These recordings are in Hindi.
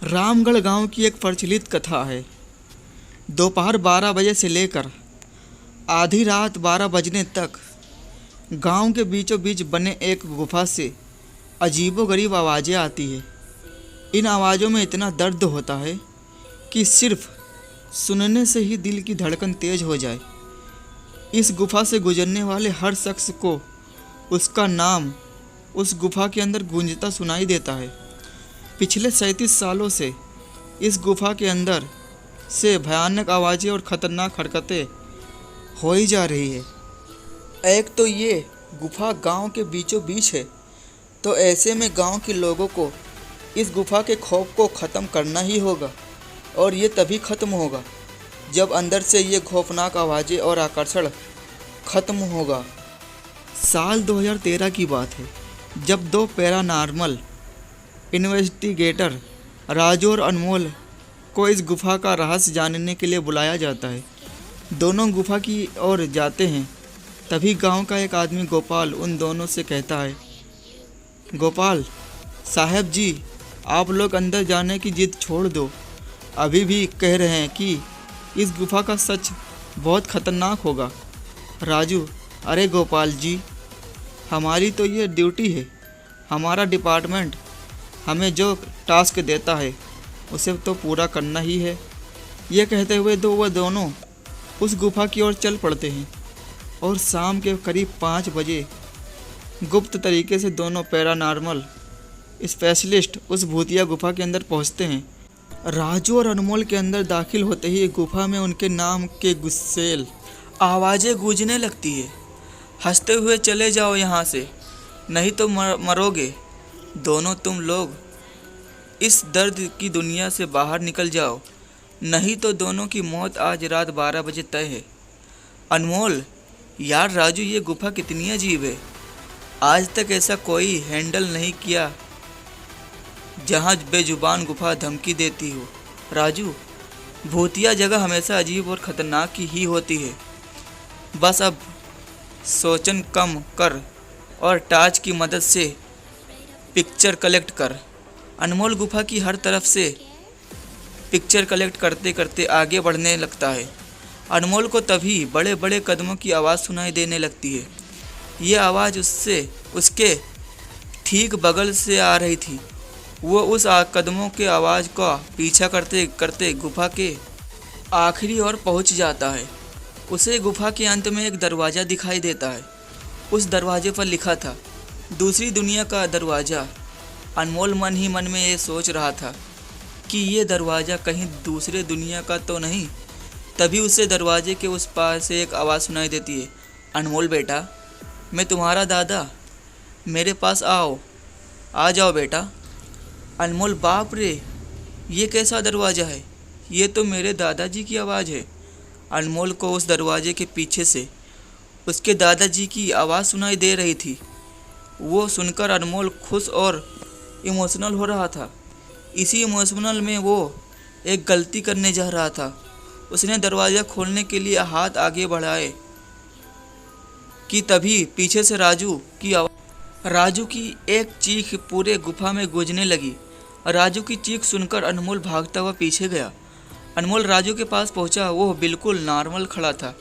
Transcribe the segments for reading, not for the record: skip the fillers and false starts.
रामगढ़ गांव की एक प्रचलित कथा है। दोपहर 12 बजे से लेकर आधी रात 12 बजने तक गांव के बीचों बीच बने एक गुफा से अजीबोगरीब आवाज़ें आती है। इन आवाज़ों में इतना दर्द होता है कि सिर्फ सुनने से ही दिल की धड़कन तेज हो जाए। इस गुफा से गुजरने वाले हर शख्स को उसका नाम उस गुफा के अंदर गूंजता सुनाई देता है। पिछले 37 सालों से इस गुफा के अंदर से भयानक आवाज़ें और ख़तरनाक हरकतें हो ही जा रही है। एक तो ये गुफा गांव के बीचों बीच है, तो ऐसे में गांव के लोगों को इस गुफा के खौफ को ख़त्म करना ही होगा, और ये तभी ख़त्म होगा जब अंदर से ये खौफनाक आवाज़ें और आकर्षण ख़त्म होगा। साल 2013 की बात है, जब दो पैरानॉर्मल इन्वेस्टिगेटर राजू और अनमोल को इस गुफा का रहस्य जानने के लिए बुलाया जाता है। दोनों गुफा की ओर जाते हैं, तभी गांव का एक आदमी गोपाल उन दोनों से कहता है, गोपाल साहब जी, आप लोग अंदर जाने की जिद छोड़ दो। अभी भी कह रहे हैं कि इस गुफा का सच बहुत ख़तरनाक होगा। राजू, अरे गोपाल जी, हमारी तो ये ड्यूटी है, हमारा डिपार्टमेंट हमें जो टास्क देता है उसे तो पूरा करना ही है। ये कहते हुए वह दोनों उस गुफा की ओर चल पड़ते हैं, और शाम के करीब 5 बजे गुप्त तरीके से दोनों पैरानॉर्मल स्पेशलिस्ट उस भूतिया गुफा के अंदर पहुंचते हैं। राजू और अनमोल के अंदर दाखिल होते ही गुफा में उनके नाम के गुस्सेल आवाज़ें गूंजने लगती है। हंसते हुए चले जाओ यहाँ से, नहीं तो मरोगे। दोनों तुम लोग इस दर्द की दुनिया से बाहर निकल जाओ, नहीं तो दोनों की मौत आज रात 12 बजे तय है। अनमोल, यार राजू, ये गुफा कितनी अजीब है। आज तक ऐसा कोई हैंडल नहीं किया जहाँ बेजुबान गुफा धमकी देती हो। राजू, भूतिया जगह हमेशा अजीब और ख़तरनाक ही होती है। बस अब सोचन कम कर और टार्च की मदद से पिक्चर कलेक्ट कर। अनमोल गुफा की हर तरफ से पिक्चर कलेक्ट करते करते आगे बढ़ने लगता है। अनमोल को तभी बड़े बड़े कदमों की आवाज़ सुनाई देने लगती है। ये आवाज़ उसके ठीक बगल से आ रही थी। वो उस कदमों के आवाज़ का पीछा करते करते गुफा के आखिरी ओर पहुंच जाता है। उसे गुफा के अंत में एक दरवाज़ा दिखाई देता है। उस दरवाजे पर लिखा था, दूसरी दुनिया का दरवाज़ा। अनमोल मन ही मन में ये सोच रहा था कि ये दरवाज़ा कहीं दूसरे दुनिया का तो नहीं। तभी उसे दरवाजे के उस पार से एक आवाज़ सुनाई देती है, अनमोल बेटा, मैं तुम्हारा दादा, मेरे पास आओ, आ जाओ बेटा। अनमोल, बाप रे, ये कैसा दरवाज़ा है? ये तो मेरे दादाजी की आवाज़ है। अनमोल को उस दरवाजे के पीछे से उसके दादाजी की आवाज़ सुनाई दे रही थी। वो सुनकर अनमोल खुश और इमोशनल हो रहा था। इसी इमोशनल में वो एक गलती करने जा रहा था। उसने दरवाज़ा खोलने के लिए हाथ आगे बढ़ाए कि तभी पीछे से राजू की एक चीख पूरे गुफा में गूंजने लगी। राजू की चीख सुनकर अनमोल भागता हुआ पीछे गया। अनमोल राजू के पास पहुंचा। वो बिल्कुल नॉर्मल खड़ा था,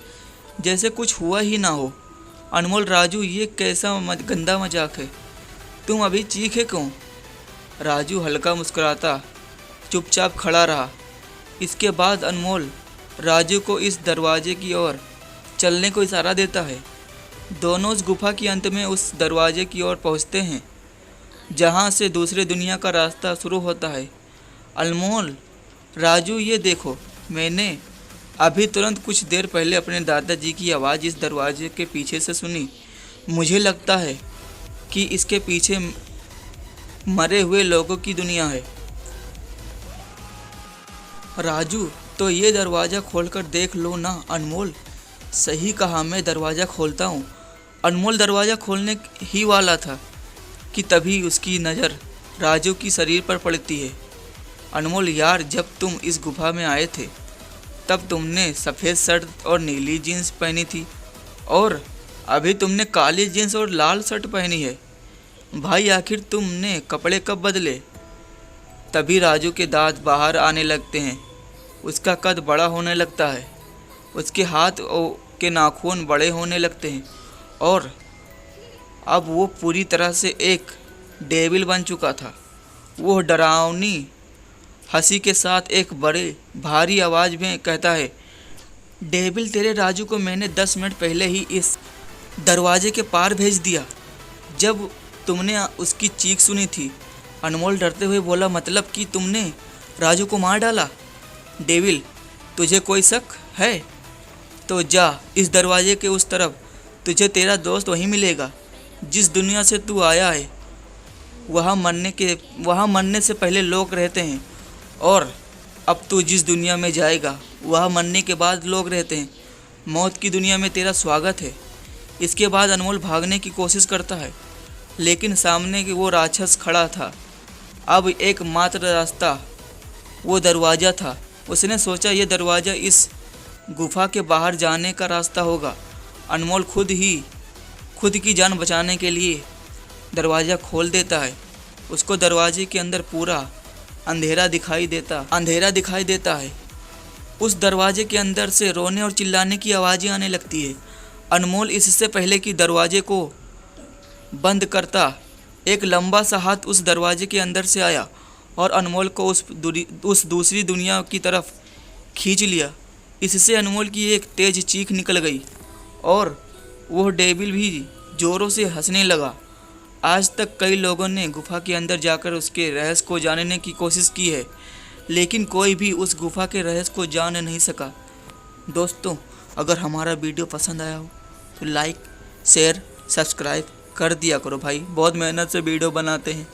जैसे कुछ हुआ ही ना हो। अनमोल, राजू, ये कैसा गंदा मजाक है? तुम अभी चीखे क्यों? राजू हल्का मुस्कुराता चुपचाप खड़ा रहा। इसके बाद अनमोल राजू को इस दरवाजे की ओर चलने को इशारा देता है। दोनों उस गुफा के अंत में उस दरवाजे की ओर पहुंचते हैं, जहां से दूसरे दुनिया का रास्ता शुरू होता है। अनमोल, राजू, ये देखो, मैंने अभी तुरंत कुछ देर पहले अपने दादाजी की आवाज़ इस दरवाजे के पीछे से सुनी। मुझे लगता है कि इसके पीछे मरे हुए लोगों की दुनिया है। राजू, तो ये दरवाज़ा खोलकर देख लो ना। अनमोल, सही कहा, मैं दरवाज़ा खोलता हूँ। अनमोल दरवाज़ा खोलने ही वाला था कि तभी उसकी नज़र राजू की शरीर पर पड़ती है। अनमोल, यार, जब तुम इस गुफा में आए थे तब तुमने सफ़ेद शर्ट और नीली जीन्स पहनी थी, और अभी तुमने काली जीन्स और लाल शर्ट पहनी है। भाई, आखिर तुमने कपड़े कब बदले? तभी राजू के दांत बाहर आने लगते हैं। उसका कद बड़ा होने लगता है, उसके हाथ के नाखून बड़े होने लगते हैं और अब वो पूरी तरह से एक डेविल बन चुका था। वो डरावनी हंसी के साथ एक बड़े भारी आवाज़ में कहता है, डेविल, तेरे राजू को मैंने 10 मिनट पहले ही इस दरवाजे के पार भेज दिया। जब तुमने उसकी चीख सुनी थी, अनमोल डरते हुए बोला, मतलब कि तुमने राजू को मार डाला? डेविल, तुझे कोई शक है? तो जा इस दरवाजे के उस तरफ, तुझे तेरा दोस्त वहीं मिलेगा। जिस दुनिया से तू आया है वहाँ मरने से पहले लोग रहते हैं, और अब तू जिस दुनिया में जाएगा वहाँ मरने के बाद लोग रहते हैं। मौत की दुनिया में तेरा स्वागत है। इसके बाद अनमोल भागने की कोशिश करता है, लेकिन सामने वो राक्षस खड़ा था। अब एकमात्र रास्ता वो दरवाज़ा था। उसने सोचा ये दरवाज़ा इस गुफा के बाहर जाने का रास्ता होगा। अनमोल खुद की जान बचाने के लिए दरवाज़ा खोल देता है। उसको दरवाजे के अंदर पूरा अंधेरा दिखाई देता है। उस दरवाजे के अंदर से रोने और चिल्लाने की आवाज़ें आने लगती है। अनमोल इससे पहले कि दरवाजे को बंद करता, एक लंबा सा हाथ उस दरवाजे के अंदर से आया और अनमोल को उस दूसरी दुनिया की तरफ खींच लिया। इससे अनमोल की एक तेज चीख निकल गई और वह डेविल भी ज़ोरों से हंसने लगा। आज तक कई लोगों ने गुफा के अंदर जाकर उसके रहस्य को जानने की कोशिश की है, लेकिन कोई भी उस गुफा के रहस्य को जान नहीं सका। दोस्तों, अगर हमारा वीडियो पसंद आया हो तो लाइक, शेयर, सब्सक्राइब कर दिया करो भाई। बहुत मेहनत से वीडियो बनाते हैं।